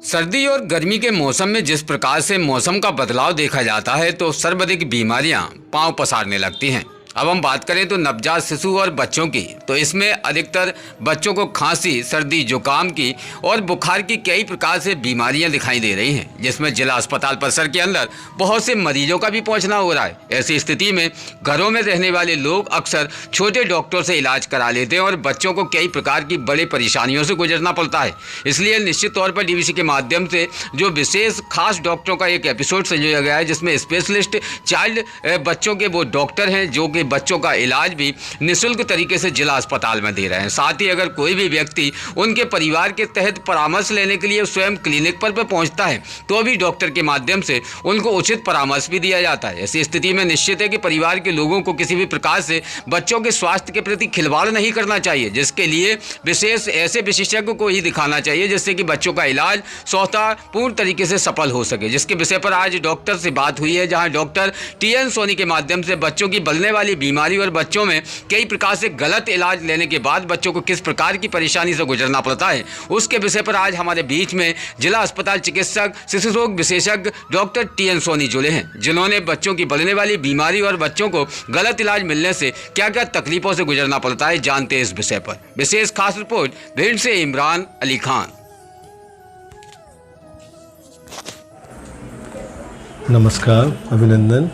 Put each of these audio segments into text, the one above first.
सर्दी और गर्मी के मौसम में जिस प्रकार से मौसम का बदलाव देखा जाता है तो सर्वाधिक बीमारियां पांव पसारने लगती हैं। अब हम बात करें तो नवजात शिशु और बच्चों की, तो इसमें अधिकतर बच्चों को खांसी, सर्दी, जुकाम की और बुखार की कई प्रकार से बीमारियां दिखाई दे रही हैं, जिसमें जिला अस्पताल परिसर के अंदर बहुत से मरीजों का भी पहुंचना हो रहा है। ऐसी स्थिति में घरों में रहने वाले लोग अक्सर छोटे डॉक्टर से इलाज करा लेते हैं और बच्चों को कई प्रकार की बड़ी परेशानियों से गुजरना पड़ता है। इसलिए निश्चित तौर पर डीवीसी के माध्यम से जो विशेष खास डॉक्टरों का एक एपिसोड सजाया गया है, जिसमें स्पेशलिस्ट चाइल्ड बच्चों के वो डॉक्टर हैं जो कि बच्चों का इलाज भी निःशुल्क तरीके से जिला अस्पताल में दे रहे हैं। साथ ही अगर कोई भी व्यक्ति उनके परिवार के तहत परामर्श लेने के लिए स्वयं क्लिनिक पर पहुंचता है तो भी डॉक्टर के माध्यम से उनको उचित परामर्श भी दिया जाता है। ऐसी स्थिति में निश्चित है कि परिवार के लोगों को किसी भी प्रकार से बच्चों के स्वास्थ्य के प्रति खिलवाड़ नहीं करना चाहिए, जिसके लिए विशेष ऐसे विशेषज्ञ को ही दिखाना चाहिए जिससे कि बच्चों का इलाज स्वतः पूर्ण तरीके से सफल हो सके। जिसके विषय पर आज डॉक्टर से बात हुई है, जहां डॉक्टर टीएन सोनी के माध्यम से बच्चों की बढ़ने वाली बीमारी और बच्चों में कई प्रकार से गलत इलाज लेने के बाद बच्चों को किस प्रकार की परेशानी से गुजरना पड़ता है, उसके विषय पर आज हमारे बीच में जिला अस्पताल चिकित्सक शिशु रोग विशेषज्ञ डॉक्टर टीएन सोनी जुड़े हैं, जिन्होंने बच्चों की बढ़ने वाली बीमारी और बच्चों को गलत इलाज मिलने से क्या क्या तकलीफों से गुजरना पड़ता है, जानते हैं इस विषय पर। विशेष खास रिपोर्ट भिंड से इमरान अली खान। नमस्कार, अभिनंदन,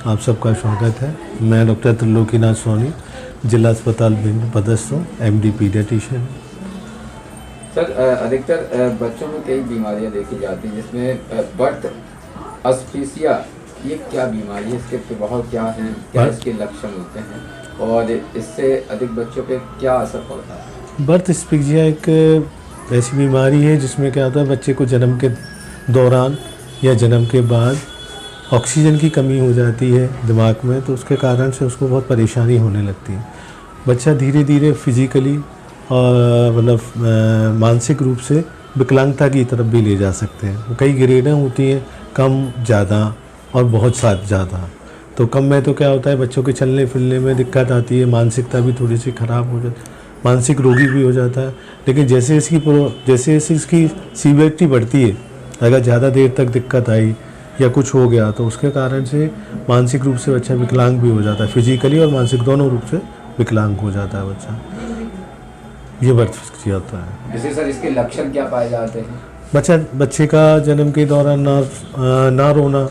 आप सबका स्वागत है। मैं डॉक्टर त्रिलोकीनाथ सोनी, जिला अस्पताल भिंड पदस्थ हूँ, एमडी पीडियाट्रिशियन। सर, अधिकतर बच्चों में कई बीमारियां देखी जाती हैं, जिसमें बर्थ अस्फीसिया, ये क्या बीमारी है, इसके प्रभाव क्या हैं, क्या इसके लक्षण होते हैं और इससे अधिक बच्चों पे क्या असर पड़ता है? बर्थ अस्फीसिया एक ऐसी बीमारी है जिसमें क्या होता है, बच्चे को जन्म के दौरान या जन्म के बाद ऑक्सीजन की कमी हो जाती है दिमाग में, तो उसके कारण से उसको बहुत परेशानी होने लगती है। बच्चा धीरे धीरे फिजिकली और मतलब मानसिक रूप से विकलांगता की तरफ भी ले जा सकते हैं। कई ग्रेडें होती हैं, कम, ज़्यादा और बहुत ज़्यादा। तो कम में तो क्या होता है, बच्चों के चलने फिरने में दिक्कत आती है, मानसिकता भी थोड़ी सी ख़राब हो जाती है, मानसिक रोगी भी हो जाता है। लेकिन जैसे इसकी सीवियरिटी बढ़ती है, अगर ज़्यादा देर तक दिक्कत आई या कुछ हो गया तो उसके कारण से मानसिक रूप से बच्चा विकलांग भी हो जाता है, फिजिकली और मानसिक दोनों रूप से विकलांग हो जाता है बच्चा। ये बर्थ अस्फीसिया होता है। जैसे सर, इसके लक्षण क्या पाए जाते हैं? बच्चे का जन्म के दौरान ना रोना,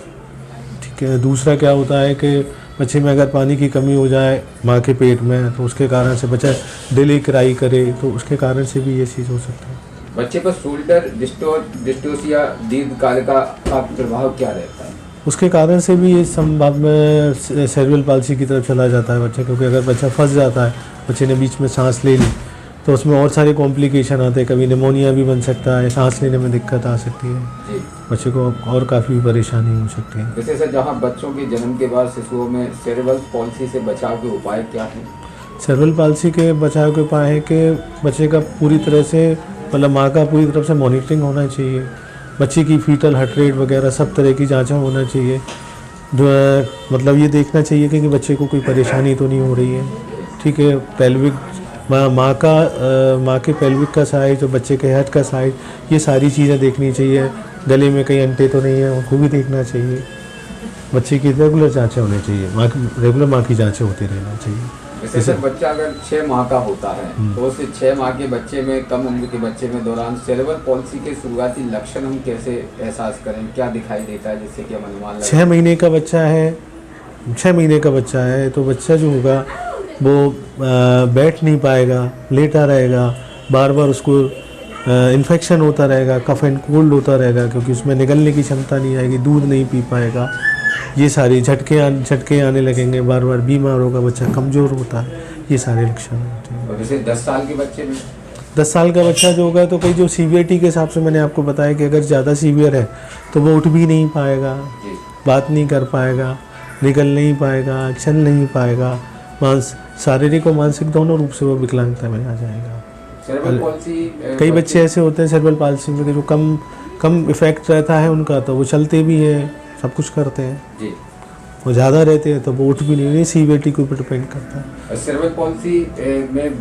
ठीक है। दूसरा क्या होता है कि बच्चे में अगर पानी की कमी हो जाए माँ के पेट में, तो उसके कारण से बच्चा डेली क्राई करे, तो उसके कारण से भी ये चीज़ हो सकती है। बच्चे पर शोल्डर डिस्टोसिया दीर्घकाल का प्रभाव क्या रहता है? उसके कारण से भी ये संभाव में सेरेब्रल पाल्सी की तरफ चला जाता है बच्चा, क्योंकि अगर बच्चा फंस जाता है, बच्चे ने बीच में सांस ले ली, तो उसमें और सारे कॉम्प्लिकेशन आते हैं। कभी निमोनिया भी बन सकता है, सांस लेने में दिक्कत आ सकती है, बच्चे को और काफ़ी परेशानी हो सकती है। जैसे सर, जहाँ बच्चों के जन्म के बाद शिशुओं में सेरेब्रल पाल्सी से बचाव के उपाय क्या हैं? सेरेब्रल पाल्सी के बचाव के उपाय है कि बच्चे का पूरी तरह से, मतलब माँ का पूरी तरफ से मॉनिटरिंग होना चाहिए, बच्चे की फीटल हार्ट रेट वगैरह सब तरह की जांचें होना चाहिए। मतलब ये देखना चाहिए कि बच्चे को कोई परेशानी तो नहीं हो रही है, ठीक है। पेल्विक माँ के पेल्विक का साइज और बच्चे के हेड का साइज, ये सारी चीज़ें देखनी चाहिए। गले में कहीं अंटे तो नहीं है, उनको भी देखना चाहिए। बच्चे की रेगुलर जाँचें होनी चाहिए, रेगुलर माँ की जाँचें होती रहना चाहिए। जैसे बच्चा अगर 6 माह का होता है तो उससे 6 माह के बच्चे में, कम उम्र के बच्चे में दौरान सेरेब्रल पाल्सी के शुरुआती लक्षण हम कैसे एहसास करें, क्या दिखाई देता है जिससे कि हम अनुमान लगाएं? 6 महीने का बच्चा है, 6 महीने का बच्चा है तो बच्चा जो होगा वो बैठ नहीं पाएगा, लेटा रहेगा, बार बार उसको इन्फेक्शन होता रहेगा, कफ एंड कोल्ड होता रहेगा, क्योंकि उसमें निगलने की क्षमता नहीं आएगी, दूध नहीं पी पाएगा, ये सारी झटके आने लगेंगे, बार बार बीमार होगा, बच्चा कमज़ोर होता है, ये सारे लक्षण होते हैं। जैसे 10 साल के बच्चे में, 10 साल का बच्चा जो होगा, तो कई जो सीवियरिटी के हिसाब से मैंने आपको बताया कि अगर ज़्यादा सीवियर है तो वो उठ भी नहीं पाएगा, बात नहीं कर पाएगा, निकल नहीं पाएगा, चल नहीं पाएगा, शारीरिक और मानसिक दोनों रूप से वो विकलांगता में आ जाएगा। सेरेब्रल पाल्सी, कई बच्चे ऐसे होते हैं सेरेब्रल पाल्सी में जो कम इफेक्ट रहता है उनका, तो वो चलते भी हैं, सब कुछ करते हैं जी। वो ज़्यादा रहते हैं तो वो उठ भी नहीं, सीवियरिटी के ऊपर डिपेंड करता है। सेरेब्रल पाल्सी में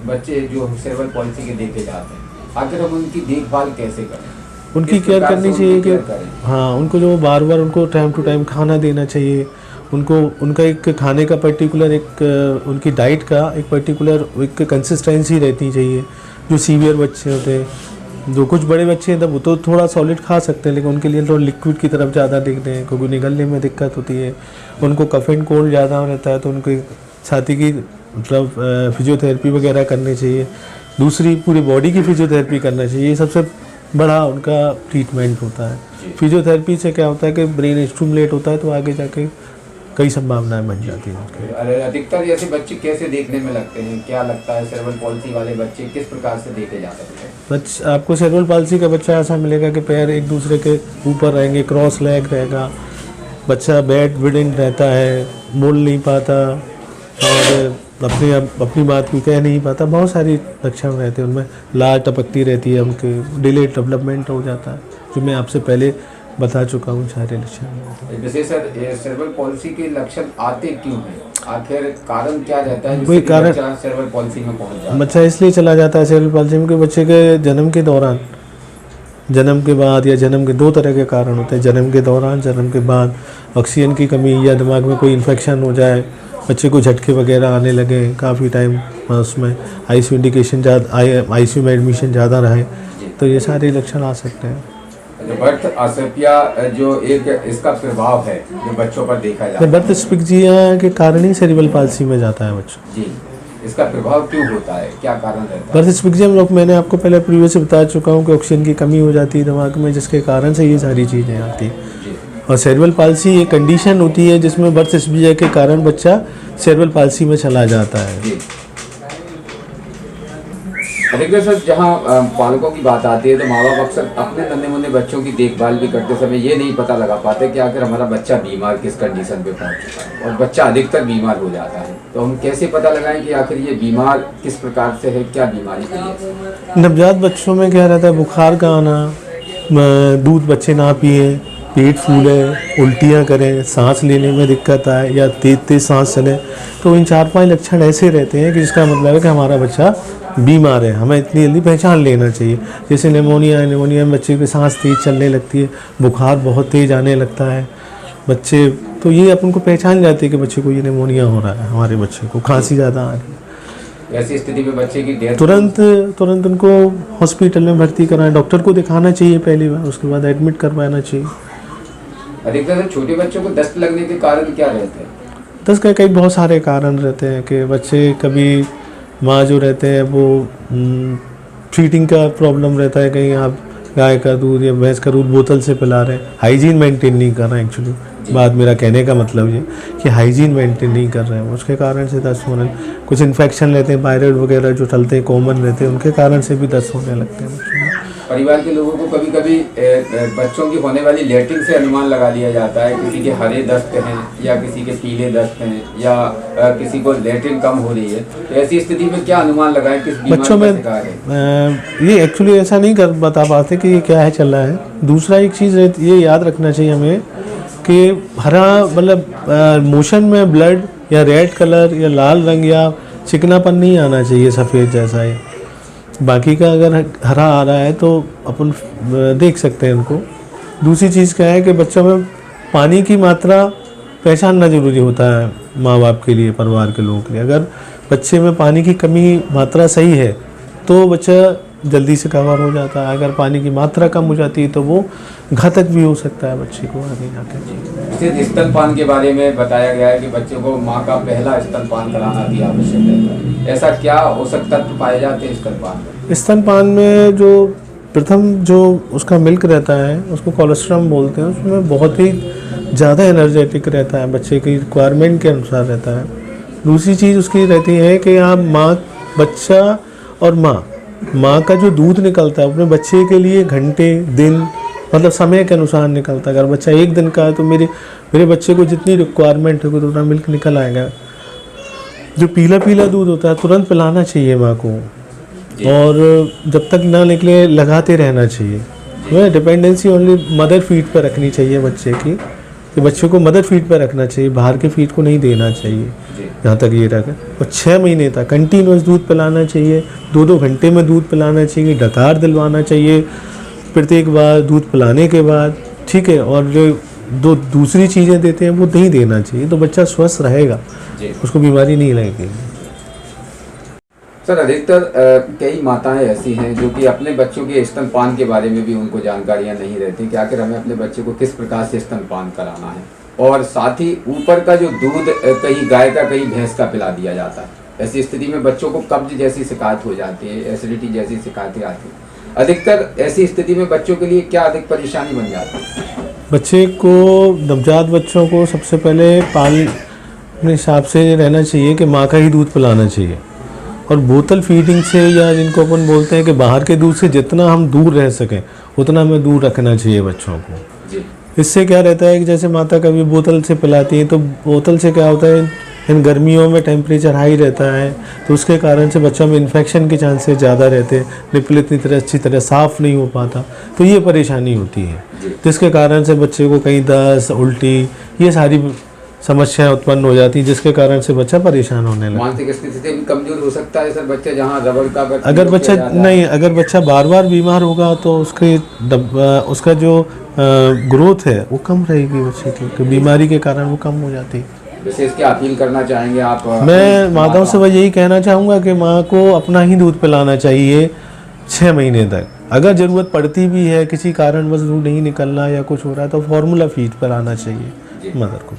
बच्चे जो सेरेब्रल पाल्सी के देखे जाते हैं, आखिर हम उनकी देखभाल कैसे करें? उनकी किस केयर प्रकार करनी से चाहिए उनकी कि केयर करें? हाँ, उनको जो बार बार उनको टाइम टू टाइम खाना देना चाहिए। उनको उनका एक खाने का पर्टिकुलर एक उनकी डाइट का एक पर्टिकुलर एक कंसिस्टेंसी रहती चाहिए। जो सीवियर बच्चे होते हैं, जो कुछ बड़े बच्चे हैं तब वो तो थोड़ा सॉलिड खा सकते हैं, लेकिन उनके लिए थोड़ा लिक्विड की तरफ ज़्यादा देखते हैं क्योंकि निगलने में दिक्कत होती है। उनको कफ एंड कोल्ड ज़्यादा रहता है तो उनकी छाती की मतलब फिजियोथेरेपी वगैरह करनी चाहिए। दूसरी पूरी बॉडी की फिजियोथेरेपी करना चाहिए। ये सबसे बड़ा उनका ट्रीटमेंट होता है। फिजियोथेरेपी से क्या होता है कि ब्रेन स्टिमुलेट होता है तो आगे जाके कई संभावनाएं बन जाती हैं उनके। अरे अधिकतर ऐसे बच्चे कैसे देखने में लगते हैं, क्या लगता है सेरेब्रल पॉलिसी वाले बच्चे किस प्रकार से देखे जा सकते हैं? आपको सेरेब्रल पाल्सी का बच्चा ऐसा मिलेगा कि पैर एक दूसरे के ऊपर रहेंगे, क्रॉस लेग रहेगा, बच्चा बेड विडेन रहता है, बोल नहीं पाता और अपनी बात कोई कह नहीं पाता। बहुत सारी लक्षण रहते हैं उनमें। लार टपकती रहती है, उनके डिले डेवलपमेंट हो जाता है, जो मैं आपसे पहले बता चुका हूँ सारे लक्षण। विशेष सेरेब्रल पॉलिसी के लक्षण आते क्यों हैं, आखिर कारण क्या रहता है कोई जिससे कारण बच्चा सेरेब्रल पॉलिसी में पहुंच जाता है? बच्चा इसलिए चला जाता है सेरेब्रल पाल्सी में कि बच्चे के जन्म के दौरान, जन्म के बाद या जन्म के दो तरह के कारण होते हैं। जन्म के दौरान, जन्म के बाद ऑक्सीजन की कमी या दिमाग में कोई इन्फेक्शन हो जाए, बच्चे को झटके वगैरह आने लगे, काफ़ी टाइम उसमें आईसीयू इंडिकेशन ज़्यादा, आईसीयू में एडमिशन ज़्यादा रहे, तो ये सारे लक्षण आ सकते हैं। जो बर्थ असफिया जो एक इसका प्रभाव है जो बच्चों पर देखा जाता है, बर्थ एस्फिक्सिया के कारण ही सेरेब्रल पाल्सी में जाता है बच्चा। जी, इसका प्रभाव क्यों होता है, क्या कारण रहता है? बर्थ एस्फिक्सिया में मैंने आपको पहले प्रीवियस बता चुका हूँ कि ऑक्सीजन की कमी हो जाती है दिमाग में, जिसके कारण से ये सारी चीज़ें आती हैं। और सेरेब्रल पाल्सी एक कंडीशन होती है जिसमें बर्थ एस्फिक्सिया के कारण बच्चा सेरेब्रल पाल्सी में चला जाता है। अधिकतर सर जहाँ पालकों की बात आती है तो माँ बाप अक्सर अपने नन्हे मुन्ने बच्चों की देखभाल भी करते समय ये नहीं पता लगा पाते कि आखिर हमारा बच्चा बीमार किस कंडीशन पे पहुँच चुका है, और बच्चा अधिकतर बीमार हो जाता है। तो हम कैसे पता लगाएं कि आखिर ये बीमार किस प्रकार से है, क्या बीमारी है? नवजात बच्चों में क्या रहता है, बुखार का आना, दूध बच्चे ना पिए, पेट फूले, उल्टियाँ करें, सांस लेने में दिक्कत आए या तेज तेज सांस चले, तो इन 4-5 लक्षण ऐसे रहते हैं कि जिसका मतलब है कि हमारा बच्चा बीमार है। हमें इतनी जल्दी पहचान लेना चाहिए। जैसे निमोनिया है, निमोनिया में बच्चे की सांस तेज चलने लगती है, बुखार बहुत तेज आने लगता है बच्चे, तो ये अपन को पहचान जाती है कि बच्चे को ये निमोनिया हो रहा है, हमारे बच्चे को खांसी ज़्यादा आ रही है। ऐसी स्थिति में बच्चे की डेथ तुरंत उनको हॉस्पिटल में भर्ती कराएं, डॉक्टर को दिखाना चाहिए पहली बार, उसके बाद एडमिट करवाना चाहिए। अधिकतर छोटे बच्चों को दस्त लगने के कारण क्या रहते हैं? दस्त के कई बहुत सारे कारण रहते हैं कि बच्चे कभी माँ जो रहते हैं वो फीडिंग का प्रॉब्लम रहता है, कहीं आप गाय का दूध या भैंस का दूध बोतल से पिला रहे हैं, हाइजीन मेंटेन नहीं कर रहे हैं। एक्चुअली बात मेरा कहने का मतलब ये कि हाइजीन मेंटेन नहीं कर रहे हैं, उसके कारण से दस्त होने, कुछ इन्फेक्शन रहते हैं पायरियड वगैरह जो चलते हैं कॉमन रहते हैं, उनके कारण से भी दस्त होने लगते हैं बच्चों में। परिवार के लोगों को कभी कभी बच्चों की होने वाली लेटरिन से अनुमान लगा लिया जाता है, किसी के हरे दस्त हैं या किसी के पीले दस्त हैं या किसी को लेटरिन कम हो रही है, तो ऐसी स्थिति में क्या अनुमान लगाएं किस बीमारी बच्चों में? का शिकार है? ये एक्चुअली ऐसा नहीं कर बता पाते कि ये क्या है चल रहा है। दूसरा एक चीज़ ये याद रखना चाहिए हमें कि हरा मतलब मोशन में ब्लड या रेड कलर या लाल रंग या चिकनापन नहीं आना चाहिए सफ़ेद जैसा है। बाकी का अगर हरा आ रहा है तो अपन देख सकते हैं उनको। दूसरी चीज़ क्या है कि बच्चों में पानी की मात्रा पहचानना ज़रूरी होता है माँ बाप के लिए, परिवार के लोगों के लिए। अगर बच्चे में पानी की कमी मात्रा सही है तो बच्चा जल्दी से कवर हो जाता है, अगर पानी की मात्रा कम हो जाती है तो वो घातक भी हो सकता है बच्चे को आगे जाकर। स्तनपान के बारे में बताया गया है कि बच्चे को माँ का पहला स्तनपान कराना अति आवश्यक है, ऐसा क्या औसत तत्व पाए जाते हैं स्तनपान में? स्तनपान में जो प्रथम जो उसका मिल्क रहता है उसको कोलेस्ट्रम बोलते हैं, उसमें बहुत ही ज़्यादा एनर्जेटिक रहता है, बच्चे की रिक्वायरमेंट के अनुसार रहता है। दूसरी चीज़ उसकी रहती है कि आप बच्चा और माँ का जो दूध निकलता है अपने बच्चे के लिए घंटे दिन मतलब समय के अनुसार निकलता है। अगर बच्चा 1 दिन का है तो मेरे बच्चे को जितनी रिक्वायरमेंट होगी तो उतना मिल्क निकल आएगा। जो पीला दूध होता है तुरंत पिलाना चाहिए माँ को, और जब तक ना निकले लगाते रहना चाहिए। तो डिपेंडेंसी ओनली मदर फीड पर रखनी चाहिए बच्चे की, कि बच्चे को मदर फीड पर रखना चाहिए, बाहर के फीड को नहीं देना चाहिए यहाँ तक ये रखे। और 6 महीने तक कंटिन्यूस दूध पिलाना चाहिए, 2-2 घंटे में दूध पिलाना चाहिए, डकार दिलवाना चाहिए, प्रत्येक बार दूध पिलाने के बाद, ठीक है, और जो दूसरी चीज़ें देते हैं वो नहीं देना चाहिए, तो बच्चा स्वस्थ रहेगा, उसको बीमारी नहीं लगेगी। सर अधिकतर कई माताएं ऐसी हैं जो कि अपने बच्चों के स्तनपान के बारे में भी उनको जानकारियां नहीं रहती कि आखिर हमें अपने बच्चे को किस प्रकार से स्तनपान कराना है, और साथ ही ऊपर का जो दूध कहीं गाय का कहीं भैंस का पिला दिया जाता है। ऐसी स्थिति में बच्चों को कब्ज जैसी शिकायत हो जाती है, एसिडिटी जैसी शिकायतें आती हैं। अधिकतर ऐसी स्थिति में बच्चों के लिए क्या अधिक परेशानी बन जाती है? बच्चे को, नवजात बच्चों को सबसे पहले अपने हिसाब से रहना चाहिए कि माँ का ही दूध पिलाना चाहिए, और बोतल फीडिंग से, या जिनको अपन बोलते हैं कि बाहर के दूध से जितना हम दूर रह सकें उतना हमें दूर रखना चाहिए बच्चों को जी। इससे क्या रहता है कि जैसे माता कभी बोतल से पिलाती है, तो बोतल से क्या होता है, इन गर्मियों में टेम्परेचर हाई रहता है, तो उसके कारण से बच्चों में इन्फेक्शन के चांसेस ज़्यादा रहते हैं, निपल इतनी तरह अच्छी तरह साफ़ नहीं हो पाता, तो ये परेशानी होती है, जिसके कारण से बच्चे को कहीं दस्त, उल्टी, ये सारी समस्याएं उत्पन्न हो जाती हैं, जिसके कारण से बच्चा परेशान होने लगता है। मानसिक स्थिति से भी कमजोर हो सकता है सर बच्चा, जहाँ रबड़ का अगर बच्चा बार बार बीमार होगा तो उसका जो ग्रोथ है वो कम रहेगी बच्चे की, तो बीमारी के कारण वो कम हो जाती है। विशेष क्या अपील करना चाहेंगे आप? मैं माताओं से यही कहना चाहूँगा कि माँ को अपना ही दूध पिलाना चाहिए 6 महीने तक। अगर ज़रूरत पड़ती भी है, किसी कारणवश दूध नहीं निकलना या कुछ हो रहा है, तो फार्मूला फीड पिलाना चाहिए मदर को,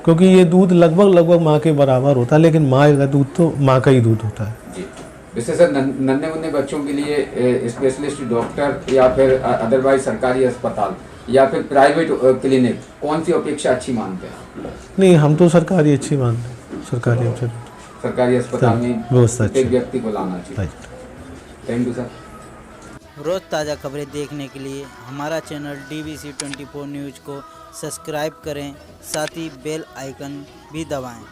क्योंकि ये दूध लगभग माँ के बराबर होता है, लेकिन माँ का दूध तो माँ का ही दूध होता है जी। वैसे सर नन्हे मुन्ने बच्चों के लिए स्पेशलिस्ट डॉक्टर या फिर अदरवाइज सरकारी अस्पताल या फिर प्राइवेट क्लिनिक, कौन सी अपेक्षा अच्छी मानते हैं? नहीं, हम तो सरकारी अच्छी मानते हैं, सरकारी अस्पताल में व्यवस्था एक व्यक्ति को लाना चाहिए। Thank you sir. रोज़ ताज़ा खबरें देखने के लिए हमारा चैनल DBC 24 न्यूज़ को सब्सक्राइब करें, साथ ही बेल आइकन भी दबाएं।